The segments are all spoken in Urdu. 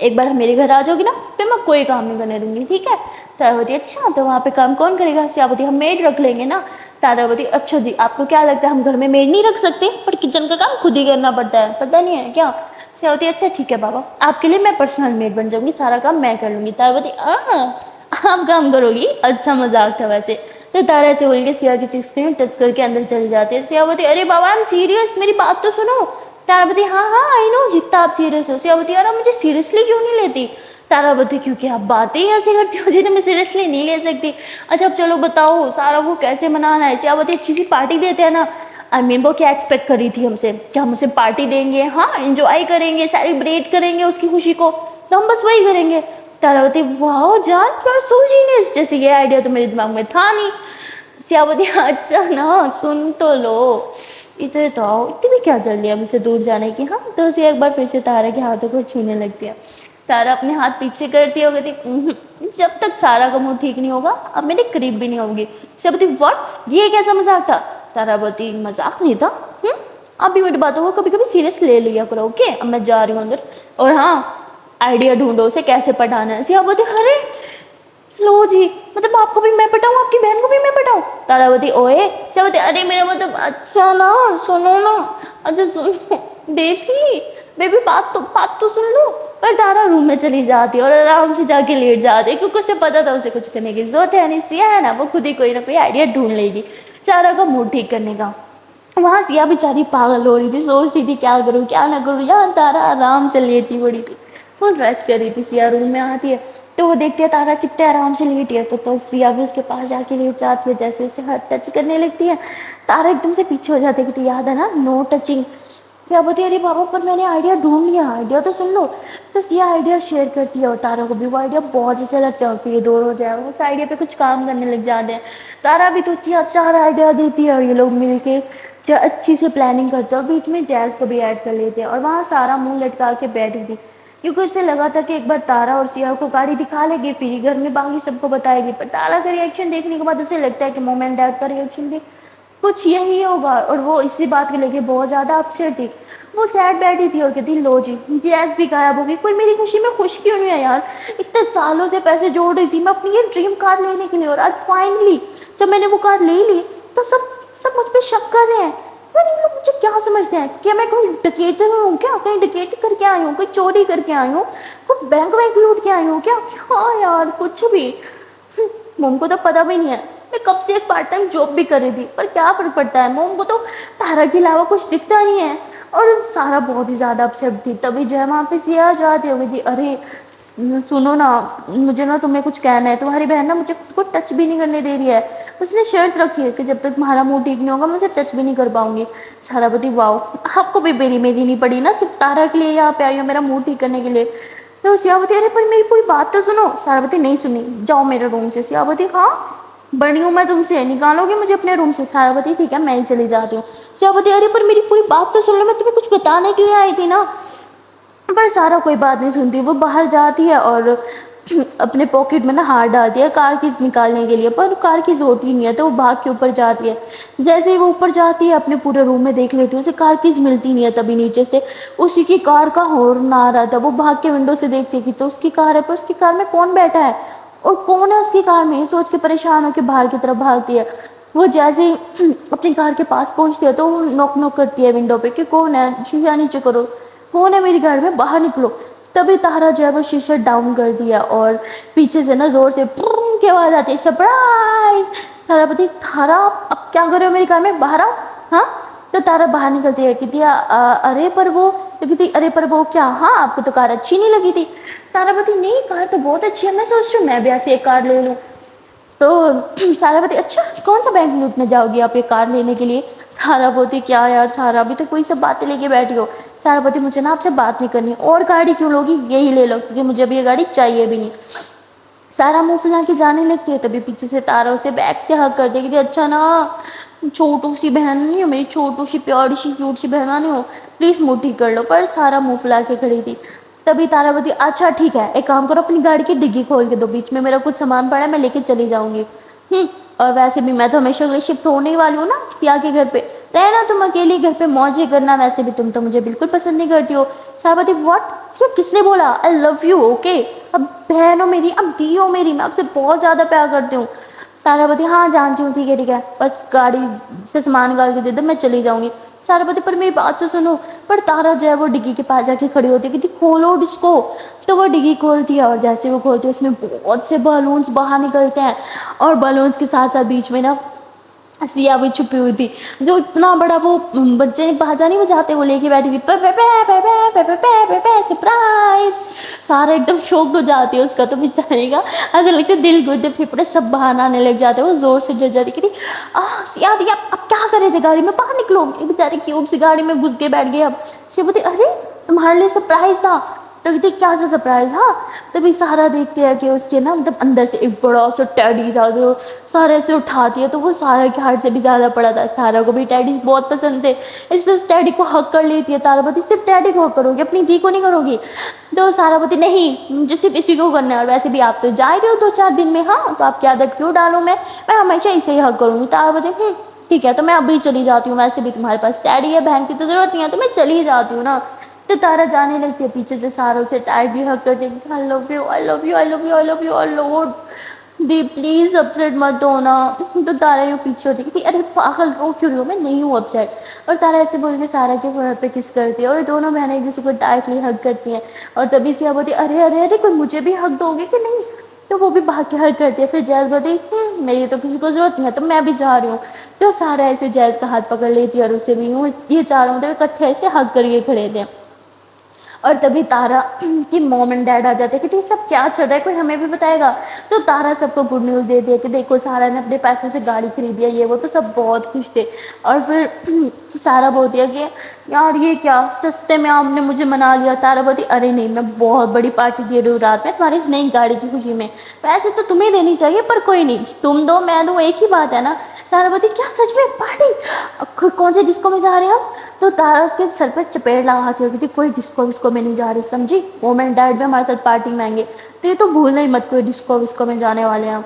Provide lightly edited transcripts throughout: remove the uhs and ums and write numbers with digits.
ایک بار میرے گھر آ جاؤ گی نا پھر میں کوئی کام نہیں کرنے دوں گی، ٹھیک ہے؟ تاراوتی اچھا تو وہاں پہ کام کون کرے گا؟ سیاوتی ہم میڈ رکھ لیں گے نا۔ تاراوتی اچھا جی، آپ کو کیا لگتا ہے ہم گھر میں میڈ نہیں رکھ سکتے؟ پر کچن کا کام خود ہی کرنا پڑتا ہے، پتہ نہیں ہے کیا؟ سیاوتی اچھا ٹھیک ہے بابا، آپ کے لیے میں پرسنل میڈ بن جاؤں گی، سارا کام میں کر لوں گی۔ تاراوتی آپ کام کرو گی؟ اچھا مذاق تھا ویسے۔ پھر تارا ایسے بول کے سیا کی چیز اسکرین ٹچ کر کے اندر چلے جاتے ہیں۔ سیاوتی ارے بابا آئی ایم سیریس، میری بات تو سنو۔ تاراوتی ہاں ہاں آئی نو جتنا آپ سیریس ہو۔ سیاوتی یار آپ مجھے سیریسلی کیوں نہیں لیتی؟ تاراوتی کیونکہ آپ باتیں ہی ایسے کرتی ہو جنہیں میں سیریسلی نہیں لے سکتی۔ اچھا اب چلو بتاؤ سارا کو کیسے منانا ہے؟ سیاوتی اچھی سی پارٹی دیتے ہیں نا۔ وہ کیا ایکسپیکٹ کر رہی تھی ہم سے کہ ہم اسے پارٹی دیں گے، ہاں انجوائے کریں گے، سیلیبریٹ کریں گے اس کی خوشی کو، تو ہم بس وہی کریں گے۔ تاراوتی واو جان یو آر سو جینیس، جیسے یہ آئیڈیا تو میرے دماغ میں تھا نہیں۔ سیاوتی اچھا نا سن تو لو، ادھر تو آؤ، اتنی بھی کیا جلدی ہے ہم سے دور جانے کی؟ ہاں تو اسے ایک بار پھر سے تارا کے ہاتھوں کو چھونے لگتی ہے۔ تارا اپنے ہاتھ پیچھے کرتی ہے، وہ کہتی جب تک سارا کا موڈ ٹھیک نہیں ہوگا اب میرے قریب بھی نہیں ہوگی۔ سیاوتی واٹ، یہ کیسا مذاق تھا؟ تاراوتی مذاق نہیں تھا، اب بھی میری باتوں کو کبھی کبھی سیریس لے لیا کرو، اوکے؟ اب میں جا رہی ہوں اندر، اور ہاں آئیڈیا ڈھونڈو اسے کیسے پٹانا ہے۔ سیاوتی ارے لو جی، مطلب آپ کو بھی میں پٹاؤں، آپ کی بہن کو بھی میں پٹاؤں؟ تاراوتی اوئے سیاوتی ارے میرا مطلب اچھا نا سنو نا، اچھا سنو بیبی بیبی بات تو سن لو۔ پر تارا روم میں چلی جاتی ہے اور آرام سے جا کے لیٹ جاتی ہے، کیونکہ اسے پتا تھا اسے کچھ کرنے کی ضرورت ہے نہیں، سیا ہے نا وہ خود ہی کوئی نہ کوئی آئیڈیا ڈھونڈ لے گی سارا کا موڈ ٹھیک کرنے کا۔ وہاں سیا بیچاری پاگل ہو رہی تھی، سوچ رہی تھی کیا کروں کیا نہ کروں، یہاں تارا آرام سے لیٹی پڑی تھی، فل ریسٹ کر رہی تھی۔ سیا روم میں آتی ہے تو وہ دیکھتی ہے تارا کتنے آرام سے لیٹی ہے، تو سیا بھی اس کے پاس جا کے لیٹ جاتی ہے، جیسے اسے ہاتھ ٹچ کرنے لگتی ہے تارا ایک دم سے پیچھے ہو جاتی ہے کہ یاد ہے نا نو ٹچنگ۔ سیا بولتی ہے ارے بابا پر میں نے آئیڈیا ڈھونڈ لیا، آئیڈیا تو سن لو۔ تو سیا آئیڈیا شیئر کرتی ہے اور تارا کو بھی وہ آئیڈیا بہت اچھا لگتا ہے، اور پھر یہ دور ہو جائے اس آئیڈیا پہ کچھ کام کرنے لگ جاتے ہیں۔ تارا بھی تو چار آئیڈیا دیتی ہے اور یہ لوگ مل کے اچھی سے پلاننگ کرتے ہیں، اور بیچ میں جیز کو بھی ایڈ کر لیتے ہیں، اور وہاں سارا منہ لٹکا کے بیٹھی تھی کیونکہ اسے لگا تھا کہ ایک بار تارا اور سیا کو گاڑی دکھا لے گی پھر ہی گھر میں باقی سب کو بتائے گی، پر تارا کا ریئیکشن دیکھنے کے بعد اسے لگتا ہے کہ موم اینڈ ڈیڈ کا ریئیکشن بھی کچھ یہی ہوگا، اور وہ اسی بات کو لے کے بہت زیادہ اپسیٹ تھی۔ وہ سیڈ بیٹھی تھی اور کہتی لو جی جیز بھی غائب ہوگی، کوئی میری خوشی میں خوش کیوں نہیں ہے یار؟ اتنے سالوں سے پیسے جوڑ رہی تھی میں اپنی یہ ڈریم کار لینے کے لیے، اور آج فائنلی جب میں نے وہ کار لے لی تو سب مجھ پہ شک کر رہے ہیں۔ یار یہ لوگ مجھے کیا سمجھتے ہیں کہ میں کوئی ڈکیٹ ہوں کیا؟ کہیں ڈکیٹ کر کے آئی ہوں، کوئی چوری کر کے آئی ہوں، کوئی بینک لوٹ کے آئی ہوں کیا؟ کیا یار کچھ بھی، موم کو تو پتا بھی نہیں ہے میں کب سے ایک پارٹ ٹائم جاب بھی کر رہی تھی، پر کیا فرق پڑتا ہے، موم کو تو تارا کے علاوہ کچھ دکھتا نہیں ہے۔ اور سارا بہت ہی زیادہ اپسیٹ تھی، تبھی جے وہاں پہ سیا جاتی ہوگی تھی ارے سنو نا مجھے نا تمہیں کچھ کہنا ہے، تمہاری بہن نا مجھے خود کو ٹچ بھی نہیں کرنے دے رہی ہے، اس نے شرط رکھی ہے کہ جب تک تمہارا منہ ٹھیک نہیں ہوگا مجھے ٹچ بھی نہیں کر پاؤں گی۔ ساراوتی واؤ آپ کو بھی میری نہیں پڑی نا، صرف تارا کے لیے یہاں پہ آئی ہو میرا منہ ٹھیک کرنے کے لیے؟ تو سیاوتی ارے پر میری پوری بات تو سنو۔ ساراوتی نہیں سنی، جاؤ میرے روم سے۔ سیاوتی ہاں بڑی ہوں میں تم سے، نکالو گے مجھے اپنے روم سے؟ ساراوتی ٹھیک ہے میں ہی چلی جاتی ہوں۔ سیاوتی ارے پر میری پوری بات تو سن لو، میں تمہیں کچھ بتانے کے لیے آئی تھی نا۔ پر سارا کوئی بات نہیں سنتی، وہ باہر جاتی ہے اور اپنے پاکٹ میں نا ہاتھ ڈالتی ہے کار کیز نکالنے کے لیے، پر کار کیز ہوتی نہیں ہے تو وہ بھاگ کے اوپر جاتی ہے۔ جیسے ہی وہ اوپر جاتی ہے اپنے پورے روم میں دیکھ لیتی ہے، اسے کار کیز ملتی نہیں ہے، تبھی نیچے سے اسی کی کار کا ہارن آ رہا تھا، وہ بھاگ کے ونڈو سے دیکھتی کہ تو اس کی کار ہے، پر اس کی کار میں کون بیٹھا ہے اور کون ہے اس کی کار میں، یہ سوچ کے پریشان ہو کے باہر کی طرف بھاگتی ہے۔ وہ جیسے ہی اپنی کار کے پاس پہنچتی ہے تو وہ نوک نوک کرتی ہے ونڈو پہ کہ کون ہے، شیشہ نیچے کرو، کون ہے میری گاڑی میں، باہر نکلو۔ تبھی تارا جو ہے وہ شیشہ ڈاؤن کر دیا اور پیچھے سے نا زور سے پرررم کی آواز آتی ہے سرپرائز۔ ساراوتی تارا اب کیا کر رہے ہو میری کار میں، باہر آؤ ہاں۔ تو تارا باہر نکلتی ہے، کہتی ہے ارے پر وہ، کہتی ارے پر وہ کیا، ہاں آپ کو تو کار اچھی نہیں لگی تھی؟ تاراوتی نہیں کار تو بہت اچھی ہے، میں سوچ رہی ہوں میں بھی ایسی ایک کار لے لوں۔ تو ساراوتی اچھا کون سا بینک لوٹنے جاؤ گی آپ یہ کار لینے کے لیے؟ ساراوتی کیا یار سارا ابھی تک کوئی سب باتیں لے کے بیٹھی ہو۔ ساراوتی مجھے نا آپ سے بات نہیں کرنی، اور گاڑی کیوں لوگی، یہی لے لو کیونکہ مجھے ابھی یہ گاڑی چاہیے بھی نہیں۔ سارا منہ پھلا کے جانے لگتی ہے، تبھی پیچھے سے تارا اسے بیک سے ہگ کر دے گی اچھا نا چھوٹو سی بہن نہیں ہو میری، چھوٹو سی پیاری سی کیوٹ سی بہنا نہیں ہو، پلیز منہ ٹھیک کر لو۔ پر سارا منہ پھلا کے کھڑی تھی۔ تبھی تاراوتی اچھا ٹھیک ہے ایک کام کرو اپنی گاڑی کی ڈگی کھول کے دو، بیچ میں میرا کچھ سامان پڑا ہے میں لے کے چلی جاؤں گی۔ اور ویسے بھی میں تو ہمیشہ کے لیے شفٹ ہونے ہی والی ہوں نا سیا کے گھر پہ، رہنا تم اکیلی گھر پہ موجیں کرنا، ویسے بھی تم تو مجھے بالکل پسند نہیں کرتی ہو۔ ساراوتی واٹ کیا کس نے بولا آئی لو یو اوکے؟ اب بہن ہو میری، اب دی ہو میری، میں آپ سے بہت زیادہ پیار کرتی ہوں۔ تارا بتی ہاں جانتی ہوں، ٹھیک ہے بس گاڑی سے سامان نکال کے دے دو، میں چلی جاؤں گی۔ سارا بتی پر میری بات تو سنو۔ پر تارا جو ہے وہ ڈگی کے پاس جا کے کھڑی ہوتی ہے، کہتی کھولو ڈسکو۔ تو وہ ڈگی کھولتی ہے اور جیسے وہ کھولتی ہے اس میں بہت سے بالونس باہر نکلتے ہیں، اور بالونس کے ساتھ ساتھ بیچ میں نا سیا بھی چھپی ہوئی تھی، جو اتنا بڑا وہ بچے باجا نہیں بجاتے وہ لے کے بیٹھی تھی، پے پے پے پے پے پے پے پے پے سرپرائز۔ سارا ایک دم شوکڈ ہو جاتی ہے، اس کا تو بیچارے گا ایسا لگتا ہے دل گھٹ پھپڑے سب باہر آنے لگ جاتے ہیں، وہ زور سے ڈر جاتی کہتی سیا دی اب کیا کرے تھے گاڑی میں، باہر نکلو۔ بیچاری کیوٹ سی گاڑی میں گھس کے بیٹھ گئی۔ اب سیا بولتی ارے تمہارے لیے سرپرائز تھا۔ تو کہتی کیا سا سرپرائز؟ ہاں تبھی سارا دیکھتے ہیں کہ اس کے نا مطلب اندر سے ایک بڑا سا ٹیڈی تھا، جو سارا سے اٹھاتی ہے تو وہ سارا کے ہارٹ سے بھی زیادہ پڑا تھا۔ سارا کو بھی ٹیڈیز بہت پسند تھے، اس سے ٹیڈی کو حق کر لیتی ہے تارا بتی، صرف ٹیڈی کو حق کرو گی اپنی دی کو نہیں کرو گی؟ تو سارا بتی نہیں مجھے صرف اسی کو کرنا ہے، اور ویسے بھی آپ تو جا رہے ہو 2-4 دن میں، ہاں تو آپ کی عادت کیوں ڈالوں میں ہمیشہ اسے ہی حق کروں گی۔ تارا بتی ٹھیک ہے تو میں ابھی چلی جاتی ہوں، ویسے بھی تمہارے پاس ٹیڈی ہے، بہن کی تو ضرورت نہیں ہے، تو میں چلی جاتی ہوں نا۔ تو تارا جانے لگتی ہے، پیچھے سے سارا اسے ٹیڈی حق کرتے I love you I love you I love you I love you I love دی پلیز اپسیٹ مت ہونا۔ تو تارا یوں پیچھے ہوتی کہ ارے پاگل رو کیوں رہی ہو، میں نہیں ہوں اپسیٹ۔ اور تارا ایسے بول کے سارا کے فور پہ کس کرتی ہے، اور دونوں بہنیں ایک دوسرے کو ٹائٹلی حگ کرتی ہیں۔ اور تبھی سیا بولتی ارے ارے ارے کوئی مجھے بھی حق دو گے کہ نہیں؟ تو وہ بھی بھاگ کے حق کرتی ہے۔ پھر جیز بولتی میری تو کسی کو ضرورت نہیں ہے تو میں بھی جا رہی ہوں۔ تو سارا ایسے جیز کا ہاتھ پکڑ لیتی ہے اور اسے بھی یوں یہ چاروں اکٹھے ایسے حگ کر کے کھڑے تھے۔ اور تبھی تارا کی موم اینڈ ڈیڈ آ جاتے کہ یہ سب کیا چل رہا ہے، کوئی ہمیں بھی بتائے گا؟ تو تارا سب کو گڈ نیوز دے دیا کہ دیکھو سارا نے اپنے پیسوں سے گاڑی خریدی ہے، یہ وہ، تو سب بہت خوش تھے۔ اور پھر سارا بولتی ہے کہ یار یہ کیا سستے میں آپ نے مجھے منا لیا۔ تارا بولتی ارے نہیں میں بہت بڑی پارٹی دے رہی ہوں رات میں تمہاری اس نئی گاڑی کی خوشی میں، ویسے تو تمہیں دینی چاہیے پر کوئی نہیں، تم دو میں دوں ایک ہی بات ہے نا۔ سارا بولتی کیا سچ میں پارٹی؟ کون سے ڈسکو میں جا رہے ہو؟ تو تارا اس کے سر پہ چپیڑ لگاتی ہوگی تھی کوئی ڈسکو وسکو میں نہیں جا رہی سمجھی، موم اینڈ ڈیڈ بھی ہمارے ساتھ پارٹی میں آئیں گے، تو یہ تو بھولنا ہی مت کوئی ڈسکو وسکو میں جانے والے ہیں ہم۔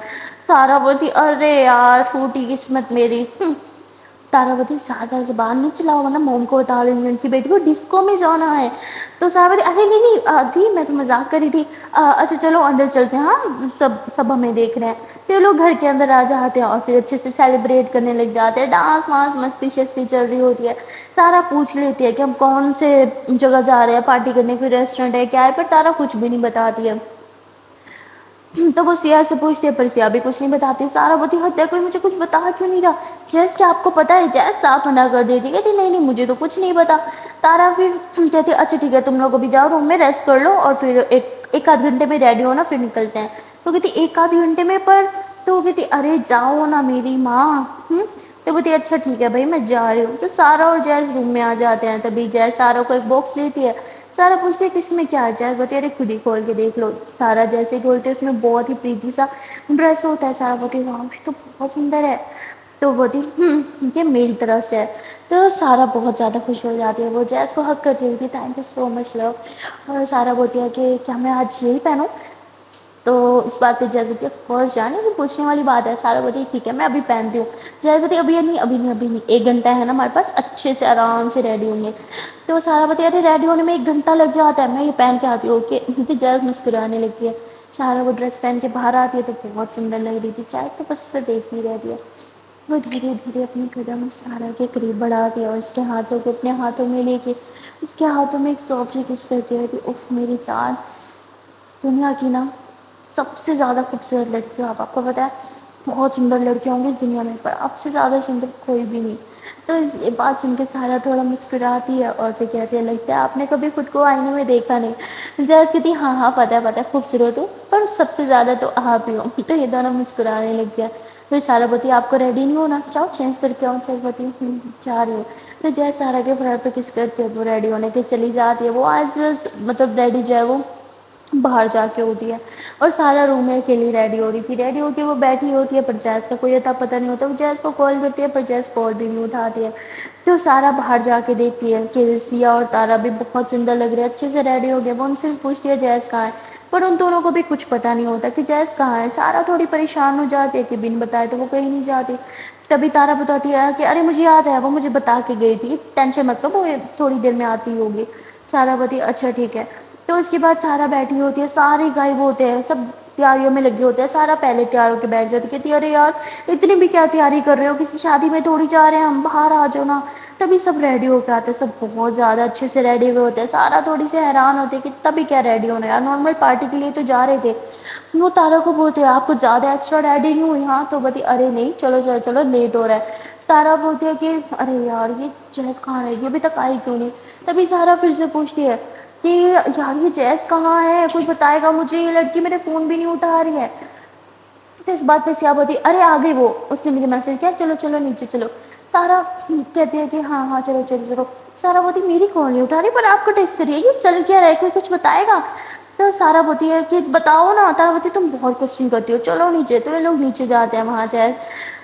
سارا بولتی ارے یار پھوٹی قسمت میری۔ تارا بولتی زیادہ زبان نہیں چلاؤ ورنہ موم کو بتا دیں گے ان کی بیٹی کو ڈسکو میں جانا ہے۔ تو سارا بولتی ارے نہیں دی میں تو مذاق کری تھی، اچھا چلو اندر چلتے ہیں، ہاں سب ہمیں دیکھ رہے ہیں۔ پھر لوگ گھر کے اندر آ جاتے ہیں اور پھر اچھے سے سیلیبریٹ کرنے لگ جاتے ہیں، ڈانس وانس مستی شستی چل رہی ہوتی ہے۔ سارا پوچھ لیتی ہے کہ ہم کون سے جگہ جا رہے ہیں پارٹی کرنے، کوئی ریسٹورینٹ ہے کیا ہے، پر تارا کچھ بھی نہیں بتاتی ہے۔ تو وہ سیا سے پوچھتی ہے پر سیا بھی کچھ نہیں بتاتی۔ سارا بولتی حد ہے کوئی مجھے کچھ بتا کیوں نہیں رہا؟ جیس کیا آپ کو پتا ہے؟ جیس صاف منع کر دیتی کہتی نہیں نہیں مجھے تو کچھ نہیں پتا۔ تارا پھر کہتی اچھا ٹھیک ہے تم لوگ ابھی جاؤ روم میں ریسٹ کر لو اور پھر ایک آدھ گھنٹے میں ریڈی ہونا پھر نکلتے ہیں۔ تو کہتی ایک آدھ گھنٹے میں؟ پر تو وہ کہتی ارے جاؤ نا میری ماں۔ تو بولتی اچھا ٹھیک ہے بھائی میں جا رہی ہوں۔ تو سارا اور جیز روم میں آ جاتے ہیں، تبھی جیز سارا کو ایک باکس لیتی ہے۔ سارا پوچھتی ہے کس میں کیا ہے؟ جیز بولتی ہے ارے خود ہی کھول کے دیکھ لو۔ سارا جیسے ہی کھولتے اس میں بہت ہی پریٹی سا ڈریس ہوتا ہے۔ سارا بولتی واہ یہ تو بہت سندر ہے۔ تو بولتی یہ میری طرف سے ہے۔ تو سارا بہت زیادہ خوش ہو جاتی ہے، وہ جیز کو حگ کرتی ہوتی تھینک یو سو مچ لو۔ اور سارا بولتی ہے کہ کیا میں آج یہی پہنوں؟ تو اس بات پہ جیز بولتی ہے آف کورس جان یہ پوچھنے والی بات ہے۔ سارا بولتی ہے ٹھیک ہے میں ابھی پہنتی ہوں۔ جیز بولتی ابھی نہیں 1 گھنٹہ ہے نا ہمارے پاس، اچھے سے آرام سے ریڈی ہوں گے۔ تو سارا بولتی ہے ارے ریڈی ہونے میں 1 گھنٹہ لگ جاتا ہے، میں یہ پہن کے آتی ہوں اوکے۔ جیز مسکرانے لگتی ہے۔ سارا وہ ڈریس پہن کے باہر آتی ہے تو بہت سندر لگ رہی تھی، جیز تو بس اسے دیکھ ہی رہتی ہے۔ وہ دھیرے دھیرے اپنی قدم سارا کے قریب بڑھاتی ہے اور اس کے ہاتھوں کو اپنے ہاتھوں میں لے کے اس کے ہاتھوں میں ایک سافٹ کس کرتی ہے کہ اف میری جان، دنیا کی نا سب سے زیادہ خوبصورت لڑکی ہو آپ کو پتہ ہے بہت سندر لڑکیاں ہوں گی اس دنیا میں پر آپ سے زیادہ سندر کوئی بھی نہیں۔ تو یہ بات سن کے سارا تھوڑا مسکراتی ہے اور پھر کہتی ہے لگتا ہے آپ نے کبھی خود کو آئینے میں دیکھا نہیں؟ جیز کہتی ہاں پتہ ہے خوبصورت ہوں پر سب سے زیادہ تو آپ ہی ہو۔ تو یہ دونوں مسکرانے لگ گیا۔ پھر سارا بولتی آپ کو ریڈی نہیں ہونا؟ جاؤ چینج کر کے آؤ۔ جیز بولتی جا رہی ہوں۔ تو جیز سارا کے فر پہ کس کرتی ہے وہ ریڈی ہونے کے چلی جاتی ہے۔ وہ آج مطلب ریڈی جو ہے وہ باہر جا کے ہوتی ہے اور سارا روم میں اکیلی ریڈی ہو رہی تھی، ریڈی ہو کے وہ بیٹھی ہوتی ہے پر جیز کا کوئی اتا پتہ نہیں ہوتا۔ وہ جیز کو کال کرتی ہے پر جیز کال بھی نہیں اٹھاتی ہے۔ تو سارا باہر جا کے دیکھتی ہے کہ سیا اور تارا بھی بہت سندر لگ رہے ہیں، اچھے سے ریڈی ہو گئے۔ وہ ان سے پوچھتی ہے جیز کہاں ہے؟ پر ان دونوں کو بھی کچھ پتہ نہیں ہوتا کہ جیز کہاں ہے۔ سارا تھوڑی پریشان ہو جاتی ہے کہ بن بتائے تو وہ کہیں نہیں جاتی۔ تبھی تارا بتاتی ہے کہ ارے مجھے یاد ہے وہ مجھے بتا کے گئی تھی، ٹینشن مت لو وہ تھوڑی دیر میں آتی ہوگی۔ سارا بولتی اچھا ٹھیک ہے۔ تو اس کے بعد سارا بیٹھی ہوتی ہے، سارے غائب ہوتے ہیں، سب تیاریوں میں لگے ہوتے ہیں، سارا پہلے تیار ہو کے بیٹھ جاتی کہتی ارے یار اتنی بھی کیا تیاری کر رہے ہو، کسی شادی میں تھوڑی جا رہے ہیں ہم، باہر آ جاؤ نا۔ تبھی سب ریڈی ہو کے آتے ہیں، سب بہت زیادہ اچھے سے ریڈی ہوئے ہوتے ہیں، سارا تھوڑی سی حیران ہوتے ہیں کہ تبھی کیا ریڈی ہونا ہے یار، نارمل پارٹی کے لیے تو جا رہے تھے۔ وہ تارا کو بولتے ہیں آپ کچھ زیادہ ایکسٹرا ریڈی نہیں ہوئی؟ ہاں، تو بولتی ارے نہیں چلو چلو چلو لیٹ ہو رہا ہے۔ تارا بولتی ہے کہ ارے یار یہ جہیز کہاں رہ گی، ابھی تک آئی کیوں نہیں؟ تبھی سارا پھر سے پوچھتی ہے کہ یار یہ جہیز کہاں ہے، کوئی بتائے گا مجھے، یہ لڑکی میرے فون بھی نہیں اٹھا رہی ہے۔ تو اس بات پہ سیا بولتی ارے آ گئی وہ، اس نے مجھے میسج کیا چلو چلو نیچے چلو۔ تارا کہتی ہے کہ ہاں ہاں چلو چلو چلو۔ سارا بولتی میری کال نہیں اٹھا رہی پر آپ کو ٹیکسٹ کریے یہ چل کیا رہا ہے، کوئی کچھ بتائے گا؟ تو سارا بولتی ہے کہ بتاؤ نا، تارا بولتی تم بہت کوسچن کرتی ہو، چلو نیچے۔ تو یہ لوگ نیچے جاتے ہیں، وہاں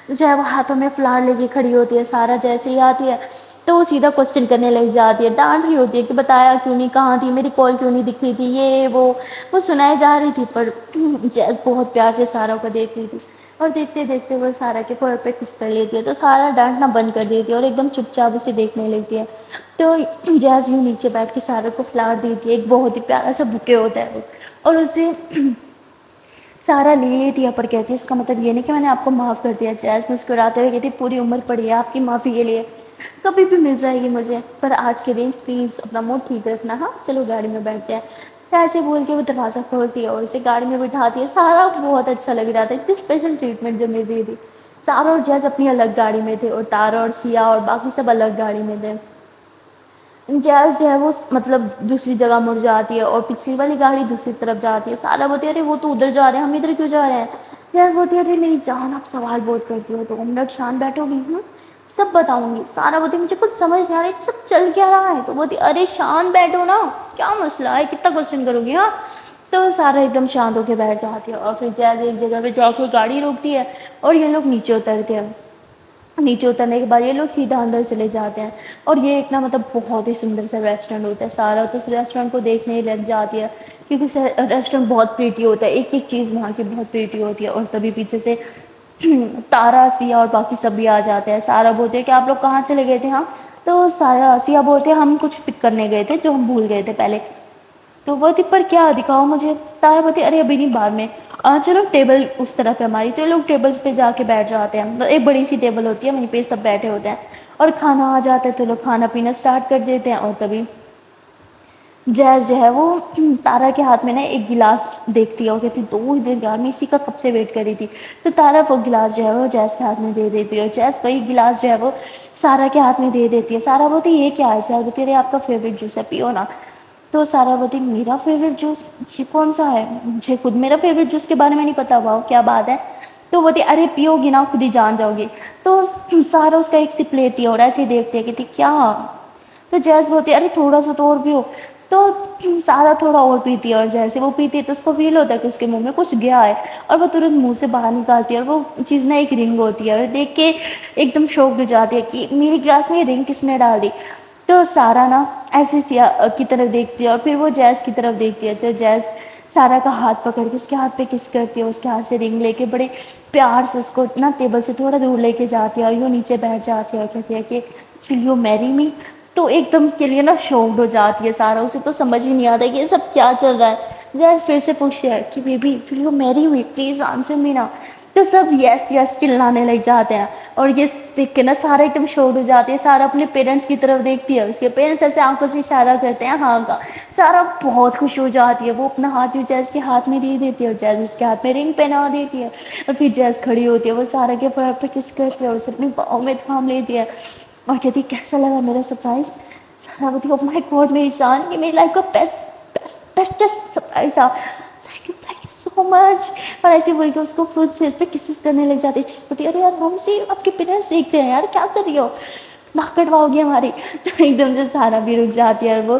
جو ہے وہ ہاتھوں میں فلاور لے کے کھڑی ہوتی ہے، سارا جیسے ہی آتی ہے تو وہ سیدھا کوسچن کرنے لگ جاتی ہے، ڈانٹ رہی ہوتی ہے کہ بتایا کیوں نہیں، کہاں تھی میری کال، کیوں نہیں دکھ رہی تھی، یہ وہ سنائی جا رہی تھی۔ پر جیس بہت پیار سے سارا کو دیکھ رہی تھی، اور دیکھتے دیکھتے وہ سارا کے پور پہ کس کر لیتی ہے، تو سارا ڈانٹنا بند کر دیتی ہے اور ایک دم چپ چاپ اسے دیکھنے لگتی ہے۔ تو جیز یوں نیچے بیٹھ کے سارے کو فلاور دیتی ہے، ایک بہت ہی پیارا سا بکے ہوتا ہے وہ، اور اسے سارا لے لیتی ہے، پر کہتی ہے اس کا مطلب یہ نہیں کہ میں نے آپ کو معاف کر دیا۔ جیز مسکراتے ہوئے کہتی پوری عمر پڑی ہے آپ کی معافی کے لیے، کبھی بھی مل جائے گی مجھے، پر آج کے دن پلیز اپنا موڈ ٹھیک رکھنا، ہاں چلو گاڑی میں بیٹھتے ہیں۔ تو ایسے بول کے وہ دروازہ کھولتی ہے اور اسے گاڑی میں بٹھاتی ہے، سارا بہت اچھا لگ رہا تھا، اتنی اسپیشل ٹریٹمنٹ جو مل رہی تھی۔ سارا اور جیز اپنی الگ گاڑی میں تھے، اور تارا اور سیا اور باقی سب الگ گاڑی میں تھے۔ جیز جو ہے وہ مطلب دوسری جگہ مڑ جاتی ہے، اور پچھلی والی گاڑی دوسری طرف جاتی ہے۔ سارا بولتی ہے ارے وہ تو ادھر جا رہے ہیں، ہم ادھر کیوں جا رہے ہیں؟ جیز بولتی ہے ارے میری جان آپ سوال بہت کرتی ہو، 2 منٹ شانت بیٹھو گی؟ سب بتاؤں گی۔ سارا بولتی مجھے کچھ سمجھ نہیں آ رہا ہے سب چل کیا رہا ہے؟ تو بولتی ارے شانت بیٹھو نا، کیا مسئلہ ہے، کتنا کوسچن کرو گی؟ ہاں، تو سارا ایک دم شانت ہو کے بیٹھ جاتی ہے، اور پھر جیز ایک جگہ پہ جا کے گاڑی روکتی ہے اور یہ لوگ نیچے اترتے ہیں۔ نیچے اترنے کے بعد یہ لوگ سیدھا اندر چلے جاتے ہیں، اور یہ ایک نا مطلب بہت ہی سندر سا ریسٹورینٹ ہوتا ہے، سارا تو اس ریسٹورینٹ کو دیکھنے ہی لگ جاتی ہے، کیونکہ ریسٹورینٹ بہت پریٹی ہوتا ہے، ایک ایک چیز وہاں کی بہت پریٹی ہوتی ہے۔ اور تبھی پیچھے سے تارا، سیا اور باقی سب بھی آ جاتے ہیں۔ سارا بولتے ہیں کہ آپ لوگ کہاں چلے گئے تھے؟ ہاں، تو سیا بولتے ہیں ہم کچھ پک کرنے گئے تھے جو ہم بھول گئے تھے پہلے۔ تو وہ تھی پر کیا دکھاؤ مجھے؟ تارا بولتی ارے ابھی نہیں بعد میں، چلو ٹیبل اس طرف ہے ہماری، تو یہ لوگ ٹیبلس پہ جا کے بیٹھ جاتے ہیں، ایک بڑی سی ٹیبل ہوتی ہے وہیں پہ سب بیٹھے ہوتے ہیں، اور کھانا آ جاتا ہے تو لوگ کھانا پینا اسٹارٹ کر دیتے ہیں۔ اور تبھی جیز جو ہے وہ تارا کے ہاتھ میں نا ایک گلاس دیکھتی ہے، اور کہتی 2 دن یار میں اسی کا کب سے ویٹ کر رہی تھی۔ تو تارا وہ گلاس جو ہے وہ جیز کے ہاتھ میں دے دیتی ہے، اور جیز وہی گلاس جو ہے وہ سارا کے ہاتھ میں دے دیتی ہے۔ سارا بولتی یہ کیا ہے؟ جیز بولتی ارے آپ کا فیوریٹ جوس ہے پیو نا۔ تو سارا بولتی میرا فیوریٹ جوس؟ یہ کون سا ہے؟ مجھے خود میرا فیوریٹ جوس کے بارے میں نہیں پتا، ہوا کیا بات ہے؟ تو بولتی ارے پیو گی نا خود ہی جان جاؤ گی۔ تو سارا اس کا ایک سپ لیتی ہے اور ایسے ہی دیکھتے ہے کہتی کیا؟ تو جیز بولتی ارے تھوڑا سا تو اور پیو۔ تو سارا تھوڑا اور پیتی ہے، اور جیسے وہ پیتی ہے تو اس کو فیل ہوتا ہے کہ اس کے منہ میں کچھ گیا ہے، اور وہ ترنت منہ سے باہر نکالتی ہے، اور وہ چیز نا ایک رنگ ہوتی ہے، اور دیکھ کے ایک دم شوکڈ ہو جاتی ہے کہ میری گلاس میں یہ رنگ کس نے ڈال دی؟ تو سارا نا ایسے سیا کی طرف دیکھتی ہے، اور پھر وہ جیز کی طرف دیکھتی ہے، جو جیز سارا کا ہاتھ پکڑ کے اس کے ہاتھ پہ کس کرتی ہے، اس کے ہاتھ سے رنگ لے کے بڑے پیار سے اس کو نا ٹیبل سے تھوڑا دور لے کے جاتی ہے، اور یوں نیچے بیٹھ جاتی ہے اور کہتی ہے کہ ول یو میری می؟ تو ایک دم کے لیے نا شوکڈ ہو جاتی ہے سارا، اسے تو سمجھ ہی نہیں آتا کہ یہ سب کیا چل رہا ہے۔ جیز پھر سے پوچھتی ہے کہ بیبی ول یو میری می؟ پلیز آنسر می نا۔ تو سب یس یس چلانے لگ جاتے ہیں، اور یہ دیکھ کے نا سارا ایک دم شوکڈ ہو جاتی ہے۔ سارا اپنے پیرنٹس کی طرف دیکھتی ہے، اس کے پیرنٹس ایسے آنکھوں سے اشارہ کرتے ہیں ہاں کا۔ سارا بہت خوش ہو جاتی ہے، وہ اپنا ہاتھ بھی جیز کے ہاتھ میں دے دیتی ہے، اور جیز اس کے ہاتھ میں رنگ پہنا دیتی ہے، اور پھر جیز کھڑی ہوتی ہے، وہ سارا کے پیر پہ کس کرتی ہے اور اسے اپنی باہوں میں تھام لیتی ہے، اور کہتی کیسا لگا میرا سرپرائز؟ سارا بولتی اوہ مائی گاڈ میری جان، یہ میری لائف کا بیسٹسٹ سرپرائز تھا، تھینک یو سو مچ۔ اور ایسے بول کے اس کو فل فیس پہ کسز کرنے لگ جاتی ہے۔ چیز بولتی ہے ارے یار ہم سے آپ کے پیرنٹس دیکھ رہے ہیں یار، کیا کر رہی ہو، ناک کٹواؤ گی ہماری؟ تو ایک دم سے سارا بھی رک جاتی ہے، اور وہ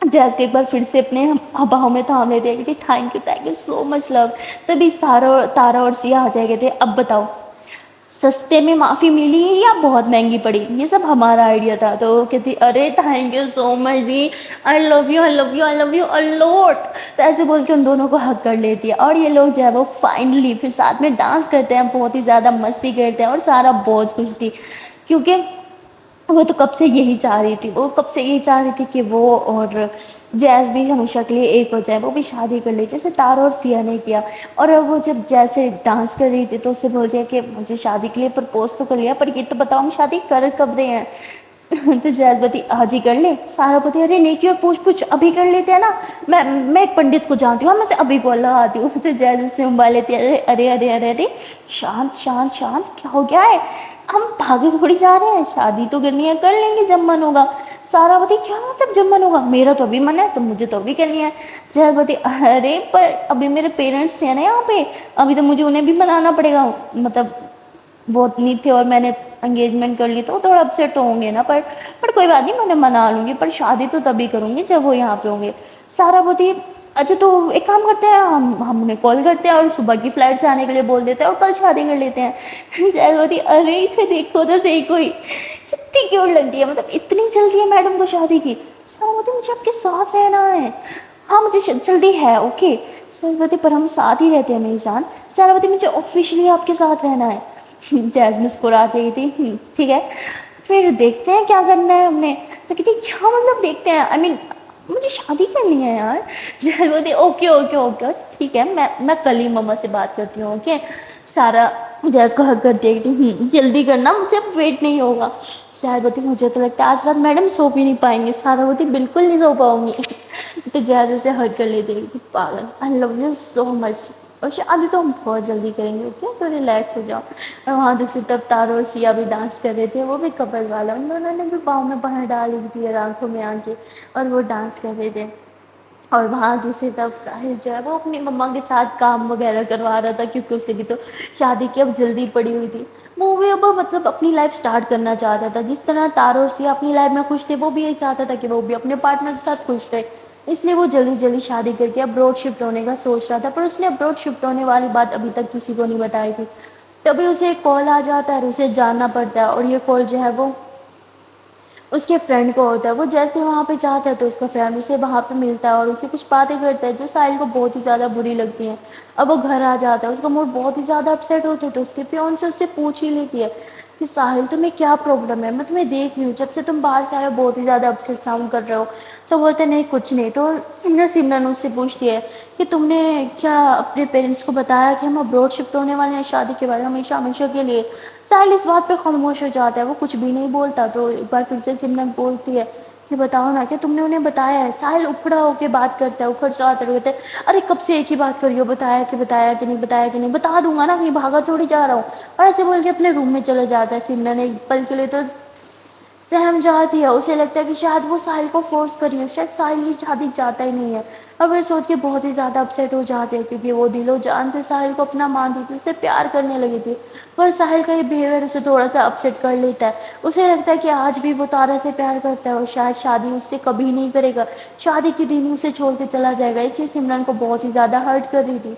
جیز کو ایک بار پھر سے اپنے باہوں میں تھام لیتی ہے، کہتی تھینک یو سو مچ لو۔ تبھی تارا اور سیا آتے ہیں، کہتے اب بتاؤ سستے میں معافی ملی یا بہت مہنگی پڑی؟ یہ سب ہمارا آئیڈیا تھا۔ تو وہ کہتی ارے تھینک یو سو مچ دی، I love you I love you I love you a lot. تو ایسے بول کے ان دونوں کو ہگ کر لیتی ہے، اور یہ لوگ جو ہے وہ فائنلی پھر ساتھ میں ڈانس کرتے ہیں، بہت ہی زیادہ مستی کرتے ہیں، اور سارا بہت خوش تھی کیونکہ وہ تو کب سے یہی چاہ رہی تھی، وہ کب سے یہی چاہ رہی تھی کہ وہ اور جیز بھی ہمیشہ کے لیے ایک ہو جائے، وہ بھی شادی کر لی جیسے تارا اور سیا نے کیا۔ اور اب وہ جب جیسے ڈانس کر رہی تھی تو اس سے بول دیا کہ مجھے شادی کے لیے پرپوز تو کر لیا، پر یہ تو بتاؤ ہم شادی کر کب رہے ہیں؟ تو جیز بتی آج ہی کر لیں؟ سارا بولتی ارے نیکی اور پوچھ پوچھ ابھی کر لیتے ہیں نا، میں ایک پنڈت کو جانتی ہوں، میں سے ابھی بول لگاتی ہوں۔ تو جیز اس سے منبا لیتی ہے، ارے ارے ارے ارے شانت شانت شانت، کیا ہو گیا ہے؟ ہم بھاگے تھوڑی جا رہے ہیں، شادی تو کرنی ہے، کر لیں گے جب من ہوگا۔ سارا بتی کیا مطلب جب من ہوگا؟ میرا تو ابھی من ہے، تو مجھے تو ابھی کرنی ہے۔ جیز بتی ارے پر ابھی میرے پیرنٹس تھے نا یہاں پہ، ابھی تو مجھے انہیں بھی منانا پڑے گا، مطلب وہ نہیں تھے اور میں نے انگیجمنٹ کر لی تو وہ تھوڑا اپسیٹ ہوں گے نا، پر کوئی بات نہیں، میں انہیں منا لوں گی، پر شادی تو تبھی کروں گی جب وہ یہاں پہ ہوں گے۔ سارا بولتی اچھا تو ایک کام کرتے ہیں، ہم انہیں کال کرتے ہیں اور صبح کی فلائٹ سے آنے کے لیے بول دیتے ہیں اور کل شادی کر لیتے ہیں۔ جیز بولتی ارے اسے دیکھو تو صحیح، کوئی کتنی کیوٹ لگتی ہے، مطلب اتنی جلدی ہے میڈم کو شادی کی۔ سارا بولتی مجھے آپ کے ساتھ رہنا ہے، ہاں مجھے جلدی ہے اوکے۔ سارا بولتی پر ہم ساتھ ہی رہتے ہیں میری جان۔ سارا بولتی مجھے آفیشلی آپ کے ساتھ رہنا ہے۔ جیز مسکراتی گئی تھی ٹھیک ہے پھر دیکھتے ہیں کیا کرنا ہے ہم نے۔ تو کہتی کیا مطلب دیکھتے ہیں، آئی مین مجھے شادی کرنی ہے یار۔ جیز بولتی اوکے اوکے اوکے ٹھیک ہے، میں کل ہی مما سے بات کرتی ہوں اوکے۔ سارا جیز کو حگ کرتی ہے جلدی کرنا مجھے اب ویٹ نہیں ہوگا۔ سارا بولتی مجھے تو لگتا ہے آج رات میڈم سو بھی نہیں پائیں گے۔ سارا بولتی بالکل نہیں سو پاؤں گی۔ تو جیز اسے حگ کر لیتی ہے پاگل آئی لو یو سو مچ، اور شادی تو ہم بہت جلدی کریں گے اوکے، تو ریلیکس ہو جاؤ۔ اور وہاں دوسری طرف تارو اور سیا بھی ڈانس کر رہے تھے، وہ بھی کپل والا، ان دونوں نے بھی پاؤں میں پاؤں ڈال دی ہے آنکھوں میں آنکھیں، اور وہ ڈانس کر رہے تھے۔ اور وہاں دوسری طرف ساحل جو ہے وہ اپنی مما کے ساتھ کام وغیرہ کروا رہا تھا، کیونکہ اسے بھی تو شادی کی اب جلدی پڑی ہوئی تھی۔ وہ بھی اب مطلب اپنی لائف اسٹارٹ کرنا چاہتا تھا، جس طرح تارو اور سیا اپنی لائف میں خوش تھے، وہ بھی یہی چاہتا تھا کہ وہ بھی اپنے پارٹنر کے ساتھ خوش رہے۔ اس لیے وہ جلدی جلدی شادی کر کے ابروڈ شفٹ ہونے کا سوچ رہا تھا، پر اس نے ابروڈ شفٹ ہونے والی بات ابھی تک کسی کو نہیں بتائی تھی۔ تبھی اسے ایک کال آ جاتا ہے اور اسے جاننا پڑتا ہے، اور یہ کال جو ہے وہ اس کے فرینڈ کو ہوتا ہے۔ وہ جیسے وہاں پہ جاتا ہے تو اس کا فرینڈ اسے وہاں پہ ملتا ہے اور اسے کچھ باتیں کرتا ہے جو ساحل کو بہت ہی زیادہ بری لگتی ہیں۔ اب وہ گھر آ جاتا ہے، اس کا موڈ بہت ہی زیادہ اپسیٹ ہوتا ہے، تو اس کے فیونسے اس سے پوچھ ہی لیتی ہے کہ ساحل تمہیں کیا پرابلم ہے، میں تمہیں دیکھ رہی ہوں جب سے تم باہر سے آئے ہو بہت ہی زیادہ اپسیٹ ساؤنڈ کر رہے ہو۔ تو بولتے نہیں کچھ نہیں۔ تو سمرن اس سے پوچھتی ہے کہ تم نے کیا اپنے پیرنٹس کو بتایا کہ ہم ابروڈ شفٹ ہونے والے ہیں شادی کے بعد ہمیشہ ہمیشہ کے لیے؟ ساحل اس بات پہ خاموش ہو جاتا ہے، وہ کچھ بھی نہیں بولتا۔ تو ایک بار پھر سے سمرن بولتی ہے کہ بتاؤ نا کہ تم نے انہیں بتایا ہے؟ ساحل اکھڑا ہو کے بات کرتا ہے، اکھڑ چاہتا ہے، کہتے ہیں ارے کب سے ایک ہی بات کری ہو، بتایا کہ بتایا کہ نہیں، بتایا کہ نہیں، بتا دوں گا نا، کہیں بھاگا تھوڑی جا رہا ہوں۔ اور ایسے بول کے اپنے روم میں چلا جاتا ہے۔ سمرن ایک پل کے لیے تو سہم جاتی ہے، اسے لگتا ہے کہ شاید وہ ساحل کو فورس کری ہے، شاید ساحل یہ شادی چاہتا ہی نہیں ہے۔ اب وہ سوچ کے بہت ہی زیادہ اپسیٹ ہو جاتے ہیں، کیونکہ وہ دل و جان سے ساحل کو اپنا مانتی تھی، اس سے پیار کرنے لگی تھی۔ پر ساحل کا یہ بیہیویئر اسے تھوڑا سا اپسیٹ کر لیتا ہے۔ اسے لگتا ہے کہ آج بھی وہ تارا سے پیار کرتا ہے اور شاید شادی اس سے کبھی نہیں کرے گا، شادی کے دن ہی اسے چھوڑ کے چلا جائے گا۔ یہ چیز سمرن کو بہت ہی زیادہ ہرٹ کر رہی تھی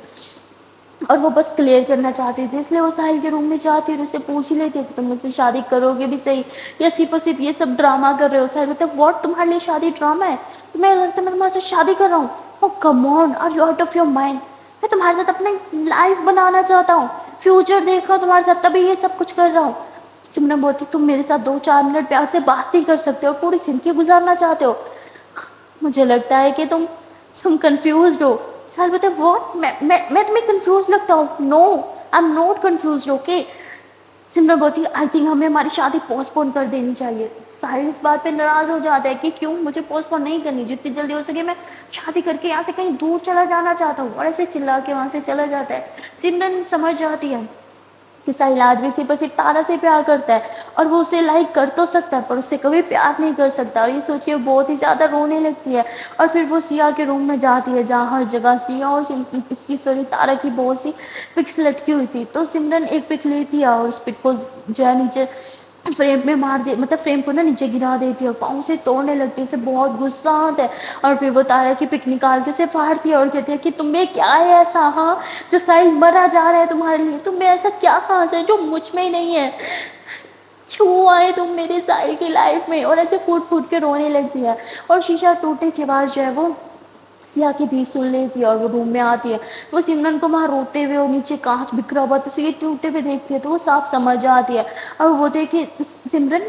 اور وہ بس کلیئر کرنا چاہتی تھی، اس لیے وہ ساحل کے روم میں جاتی اور اس سے پوچھ ہی لیتی کہ تم مجھ سے شادی کرو گے بھی صحیح یا صرف اور صرف یہ سب ڈرامہ کر رہے ہو؟ ساحل کہتا ہے واٹ، تمہارے لیے شادی ڈرامہ ہے؟ تمہیں لگتا ہے میں تمہارے ساتھ شادی کر رہا ہوں؟ Oh come on, are you out of your mind? میں تمہارے ساتھ اپنی لائف بنانا چاہتا ہوں، فیوچر دیکھ رہا ہوں تمہارے ساتھ، تبھی یہ سب کچھ کر رہا ہوں۔ سمرن بولتی تم میرے ساتھ 2-4 منٹ پیار سے بات نہیں کر سکتے اور پوری زندگی گزارنا چاہتے ہو؟ مجھے لگتا ہے کہ تم کنفیوزڈ ہو۔ ساحل بولتا ہے واٹ، میں تمہیں کنفیوز لگتا ہوں؟ No I am not confused okay. Simran بولتی ہے آئی تھنک ہمیں ہماری شادی پوسٹ پون کر دینی چاہیے۔ ساحل اس بات پہ ناراض ہو جاتا ہے کہ کیوں، مجھے پوسٹ پون نہیں کرنی، جتنی جلدی ہو سکے میں شادی کر کے یہاں سے کہیں دور چلا جانا چاہتا ہوں، اور ایسے چلا کے وہاں سے چلا جاتا ہے۔ سمرن سمجھ جاتی ہے کہ ساحل آج بھی صرف اور صرف تارا سے پیار کرتا ہے، اور وہ اسے لائک کر تو سکتا ہے پر اس سے کبھی پیار نہیں کر سکتا، اور یہ سوچے بہت ہی زیادہ رونے لگتی ہے۔ اور پھر وہ سیا کے روم میں جاتی ہے جہاں ہر جگہ سیا اور اس کی تارا کی بہت سی پکس لٹکی ہوئی تھی۔ تو سمرن ایک پک لیتی ہے اور اس پک کو جو ہے نیچے فریم میں مار دے، مطلب فریم کو نا نیچے گرا دیتی ہے اور پاؤں سے توڑنے لگتی ہے، اسے بہت غصہ آتا ہے۔ اور پھر وہ تارا کی پک نکال کے اسے پھاڑتی ہے اور کہتی ہے کہ تمہیں کیا ہے ایسا، ہاں جو ساحل مرا جا رہا ہے تمہارے لیے، تمہیں ایسا کیا خاص ہے جو مجھ میں ہی نہیں ہے؟ کیوں آئے تم میرے ساحل کی لائف میں؟ اور ایسے پھوٹ پھوٹ کے رونے لگتی ہے۔ اور شیشہ ٹوٹنے کے بعد جو ہے وہ سیا کی بھی سن لیتی ہے اور وہ روم میں آتی ہے۔ وہ سمرن کو وہاں روتے ہوئے اور نیچے کانچ بکھرا ہوا تصویر ٹوٹے ہوئے دیکھتی ہے تو وہ صاف سمجھ آتی ہے، اور وہ بولتے ہے کہ سمرن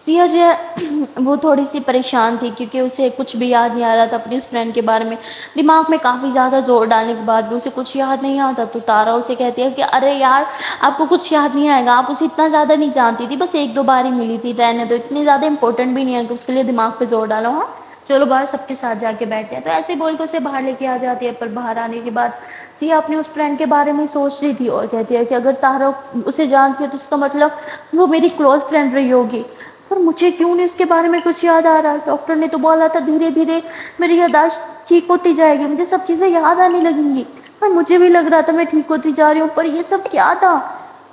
سیا جو ہے وہ تھوڑی سی پریشان تھی کیونکہ اسے کچھ بھی یاد نہیں آ رہا تھا اپنی اس فرینڈ کے بارے میں. دماغ میں کافی زیادہ زور ڈالنے کے بعد بھی اسے کچھ یاد نہیں آتا تو تارا اسے کہتی ہے کہ ارے یار آپ کو کچھ یاد نہیں آئے گا, آپ اسے اتنا زیادہ نہیں جانتی تھی, بس ایک دو بار ہی ملی تھی, رہنے دو, اتنی زیادہ امپورٹنٹ بھی نہیں ہے کہ اس کے لیے دماغ پہ زور ڈالو. ہاں چلو باہر سب کے ساتھ جا کے بیٹھے ہیں, تو ایسے بول کے اسے باہر لے کے آ جاتی ہے. پر باہر آنے کے بعد سیا اپنی اس فرینڈ کے بارے میں سوچ رہی تھی اور کہتی ہے کہ اگر تارا اسے جانتی ہے تو اس کا مطلب وہ میری کلوز فرینڈ رہی ہوگی, پر مجھے کیوں نہیں اس کے بارے میں کچھ یاد آ رہا. ڈاکٹر نے تو بولا تھا دھیرے دھیرے میری یاداشت ٹھیک ہوتی جائے گی, مجھے سب چیزیں یاد آنے لگیں گی. اور مجھے بھی لگ رہا تھا میں ٹھیک ہوتی جا رہی ہوں, پر یہ سب کیا تھا؟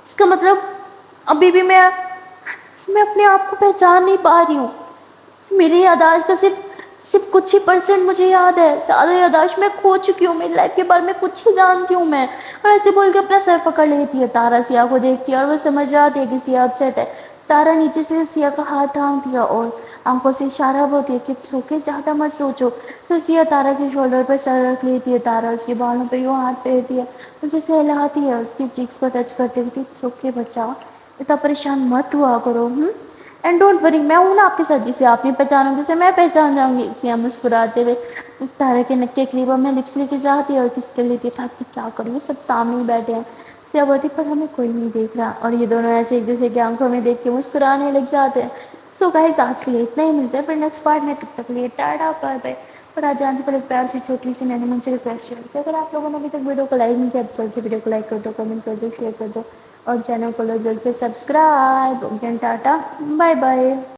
اس کا مطلب ابھی بھی میں اپنے آپ کو پہچان نہیں پا رہی ہوں. میری یاداشت کا صرف کچھ ہی پرسنٹ مجھے یاد ہے, زیادہ یاداشت میں کھو چکی ہوں. میری لائف کے بارے میں کچھ ہی جانتی ہوں میں. اور ایسے بول کے اپنا سر پکڑ لیتی ہے. تارا سیا کو دیکھتی ہے اور وہ سمجھ جاتی ہے کہ سیا اپسیٹ ہے. تارا نیچے سے سیا کا ہاتھ تھام دیا اور آنکھوں سے اشارہ ہوتی ہے کہ سو کے زیادہ مت سوچو. تو سیا تارا کے شولڈر پہ سر رکھ لیتی ہے. تارا اس کے بالوں پہ یوں ہاتھ پھیرتی ہے, اسے سہلاتی ہے, اس کی چیکس کو ٹچ کرتے ہوئے اٹس اوکے بچہ, اتنا پریشان مت ہوا کرو. اینڈ ڈونٹ وری, میں ہوں نا آپ کے ساتھ, جسے آپ نہیں پہچانو گے اسے میں پہچان جاؤں گی. سیا مسکراتے ہوئے تارا کے نک کے قریب اپنے لپس لے کے جاتی ہے اور کس کر لیتی ہے. کیا کروں یہ سب سامنے ہی بیٹھے ہیں. سیا بولتی پر ہمیں کوئی نہیں دیکھ رہا, اور یہ دونوں ایسے ایک دوسرے کی آنکھوں میں دیکھ کے مسکرانے لگ جاتے ہیں. سو گائز آج کے لیے اتنا ہی, ملتا ہے پھر نیکسٹ پارٹ میں, تب تک کے لیے ٹاٹا بائے بائے. اور آج جانتے پہلے پیار سے چھوٹی سی میں نے من سے ریکویسٹ کی اگر آپ لوگوں نے ابھی تک ویڈیو کو لائک نہیں کیا تو جلد سے ویڈیو کو لائک کر دو, کمنٹ کر دو, شیئر کر دو, اور چینل کو جلد سے سبسکرائب. Tata bye bye.